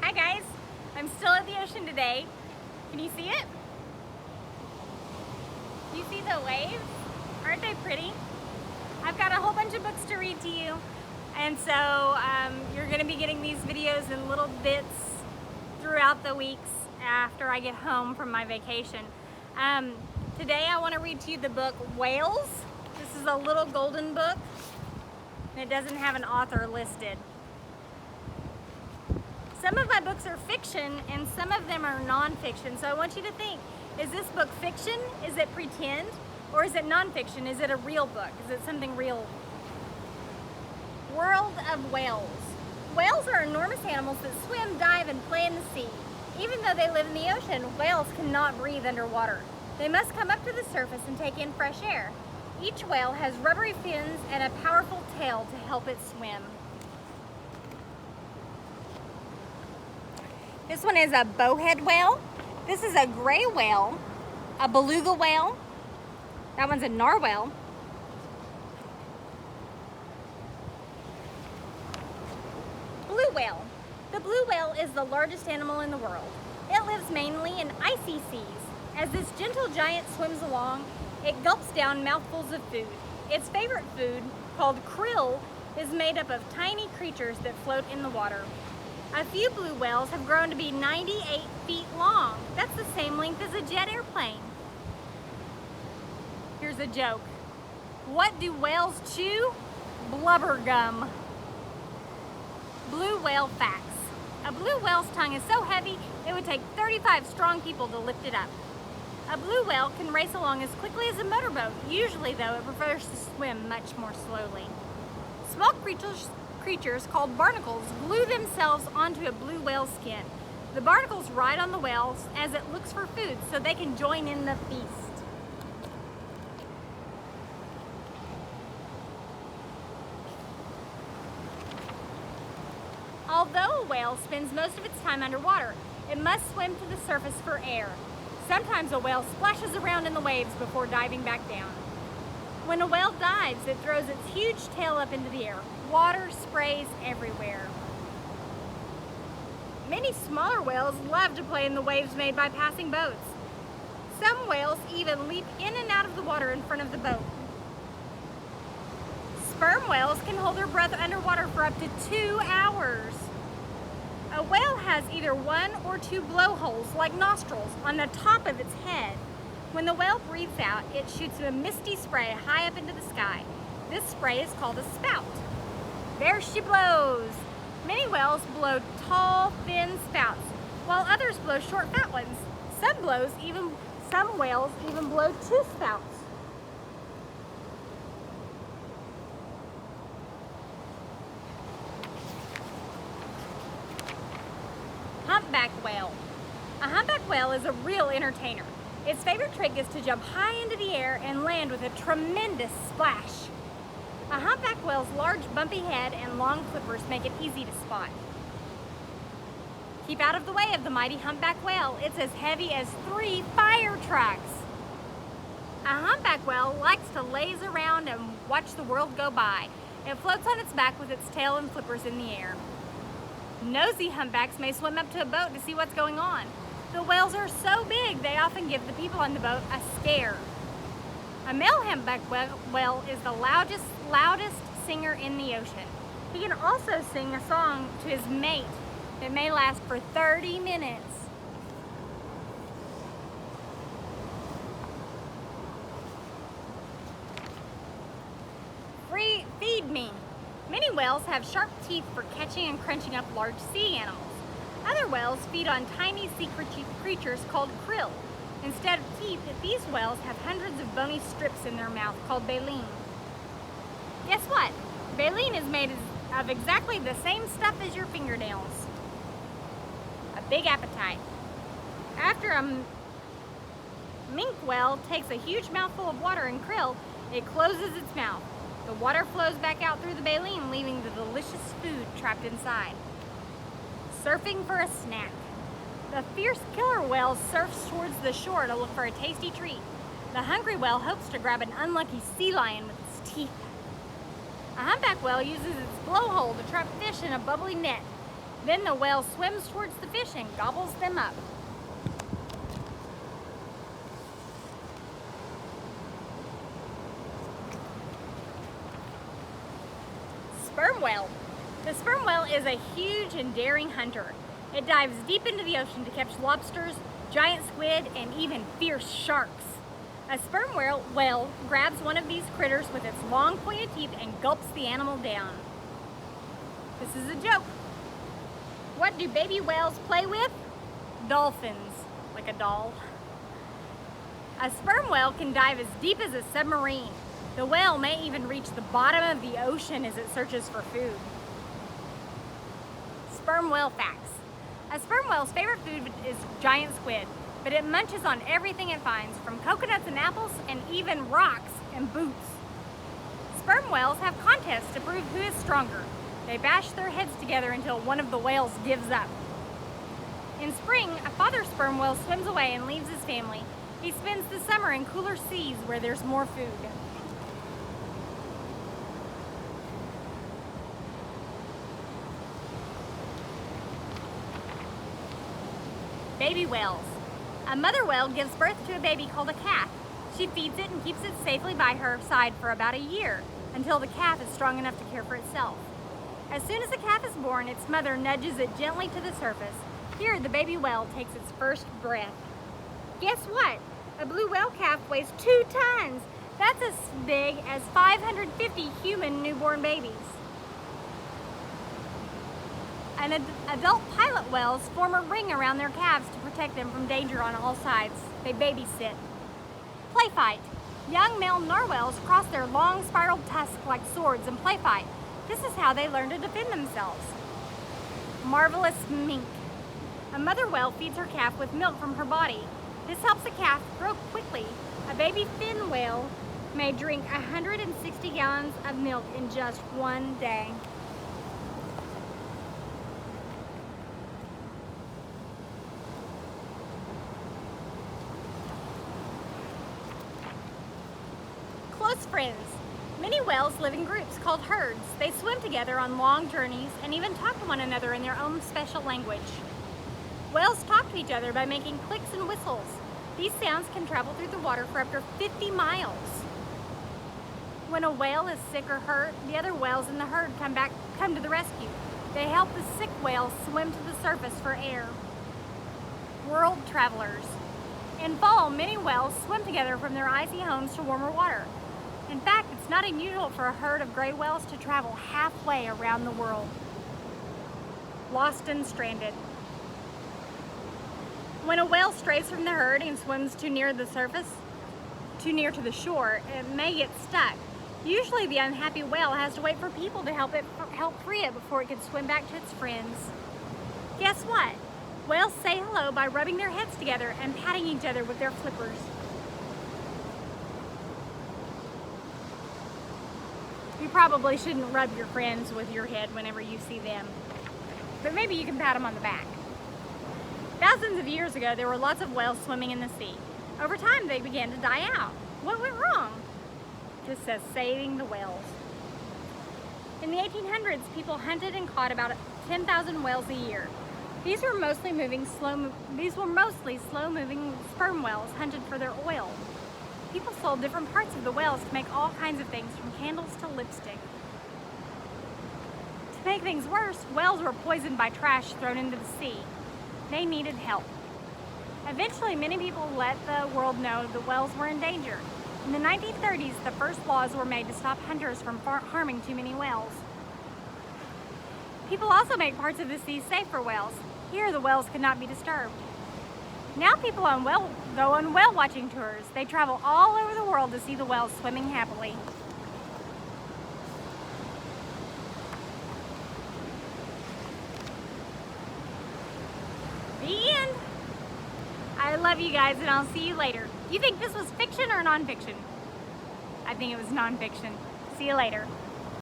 Hi guys, I'm still at the ocean today. Can you see it? Do you see the waves? Aren't they pretty? I've got a whole bunch of books to read to you, and so you're going to be getting these videos in little bits throughout the weeks after I get home from my vacation. Today I want to read to you the book Whales. This is a little golden book, and it doesn't have an author listed. Some of my books are fiction and some of them are non-fiction. So I want you to think, is this book fiction? Is it pretend? Or is it non-fiction? Is it a real book? Is it something real? World of Whales. Whales are enormous animals that swim, dive, and play in the sea. Even though they live in the ocean, whales cannot breathe underwater. They must come up to the surface and take in fresh air. Each whale has rubbery fins and a powerful tail to help it swim. This one is a bowhead whale. This is a gray whale, a beluga whale. That one's a narwhal. Blue whale. The blue whale is the largest animal in the world. It lives mainly in icy seas. As this gentle giant swims along, it gulps down mouthfuls of food. Its favorite food, called krill, is made up of tiny creatures that float in the water. A few blue whales have grown to be 98 feet long. That's the same length as a jet airplane. Here's a joke. What do whales chew? Blubber gum. Blue whale facts. A blue whale's tongue is so heavy it would take 35 strong people to lift it up. A blue whale can race along as quickly as a motorboat. Usually, though, it prefers to swim much more slowly. Small creatures called barnacles glue themselves onto a blue whale's skin. The barnacles ride on the whales as it looks for food so they can join in the feast. Although a whale spends most of its time underwater, it must swim to the surface for air. Sometimes a whale splashes around in the waves before diving back down. When a whale dives, it throws its huge tail up into the air. Water sprays everywhere. Many smaller whales love to play in the waves made by passing boats. Some whales even leap in and out of the water in front of the boat. Sperm whales can hold their breath underwater for up to 2 hours. A whale has either one or two blowholes, like nostrils, on the top of its head. When the whale breathes out, it shoots a misty spray high up into the sky. This spray is called a spout. There she blows. Many whales blow tall, thin spouts, while others blow short, fat ones. Some whales even blow 2 spouts. Humpback whale. A humpback whale is a real entertainer. Its favorite trick is to jump high into the air and land with a tremendous splash. A humpback whale's large bumpy head and long flippers make it easy to spot. Keep out of the way of the mighty humpback whale. It's as heavy as 3 fire trucks. A humpback whale likes to laze around and watch the world go by. It floats on its back with its tail and flippers in the air. Nosy humpbacks may swim up to a boat to see what's going on. The whales are so big, they often give the people on the boat a scare. A male humpback whale is the loudest singer in the ocean. He can also sing a song to his mate that may last for 30 minutes. Feed me. Many whales have sharp teeth for catching and crunching up large sea animals. Other whales feed on tiny sea creatures called krill. Instead of teeth, these whales have hundreds of bony strips in their mouth called baleen. Guess what? Baleen is made of exactly the same stuff as your fingernails. A big appetite. After a minke whale takes a huge mouthful of water and krill, it closes its mouth. The water flows back out through the baleen, leaving the delicious food trapped inside. Surfing for a snack. The fierce killer whale surfs towards the shore to look for a tasty treat. The hungry whale hopes to grab an unlucky sea lion with its teeth. A humpback whale uses its blowhole to trap fish in a bubbly net. Then the whale swims towards the fish and gobbles them up. Sperm whale. The sperm whale is a huge and daring hunter. It dives deep into the ocean to catch lobsters, giant squid, and even fierce sharks. A sperm whale grabs one of these critters with its long pointed teeth and gulps the animal down. This is a joke. What do baby whales play with? Dolphins, like a doll. A sperm whale can dive as deep as a submarine. The whale may even reach the bottom of the ocean as it searches for food. Sperm whale facts. A sperm whale's favorite food is giant squid, but it munches on everything it finds, from coconuts and apples and even rocks and boots. Sperm whales have contests to prove who is stronger. They bash their heads together until one of the whales gives up. In spring, a father sperm whale swims away and leaves his family. He spends the summer in cooler seas where there's more food. Baby whales. A mother whale gives birth to a baby called a calf. She feeds it and keeps it safely by her side for about a year, until the calf is strong enough to care for itself. As soon as the calf is born, its mother nudges it gently to the surface. Here, the baby whale takes its first breath. Guess what? A blue whale calf weighs 2 tons. That's as big as 550 human newborn babies. And adult pilot whales form a ring around their calves to protect them from danger on all sides. They babysit. Play fight. Young male narwhals cross their long spiraled tusks like swords and play fight. This is how they learn to defend themselves. Marvelous mink. A mother whale feeds her calf with milk from her body. This helps the calf grow quickly. A baby fin whale may drink 160 gallons of milk in just one day. Close friends. Many whales live in groups called herds. They swim together on long journeys and even talk to one another in their own special language. Whales talk to each other by making clicks and whistles. These sounds can travel through the water for up to 50 miles. When a whale is sick or hurt, the other whales in the herd come to the rescue. They help the sick whale swim to the surface for air. World travelers. In fall, many whales swim together from their icy homes to warmer water. In fact, it's not unusual for a herd of gray whales to travel halfway around the world. Lost and stranded. When a whale strays from the herd and swims too near to the shore, it may get stuck. Usually the unhappy whale has to wait for people to help free it before it can swim back to its friends. Guess what? Whales say hello by rubbing their heads together and patting each other with their flippers. You probably shouldn't rub your friends with your head whenever you see them, but maybe you can pat them on the back. Thousands of years ago, there were lots of whales swimming in the sea. Over time, they began to die out. What went wrong? This says saving the whales. In the 1800s, people hunted and caught about 10,000 whales a year. These were mostly slow-moving sperm whales hunted for their oil. People sold different parts of the whales to make all kinds of things, from candles to lipstick. To make things worse, whales were poisoned by trash thrown into the sea. They needed help. Eventually, many people let the world know that whales were in danger. In the 1930s, the first laws were made to stop hunters from harming too many whales. People also make parts of the sea safe for whales. Here, the whales could not be disturbed. Now people go on whale watching tours. They travel all over the world to see the whales swimming happily. The end. I love you guys, and I'll see you later. You think this was fiction or nonfiction? I think it was nonfiction. See you later.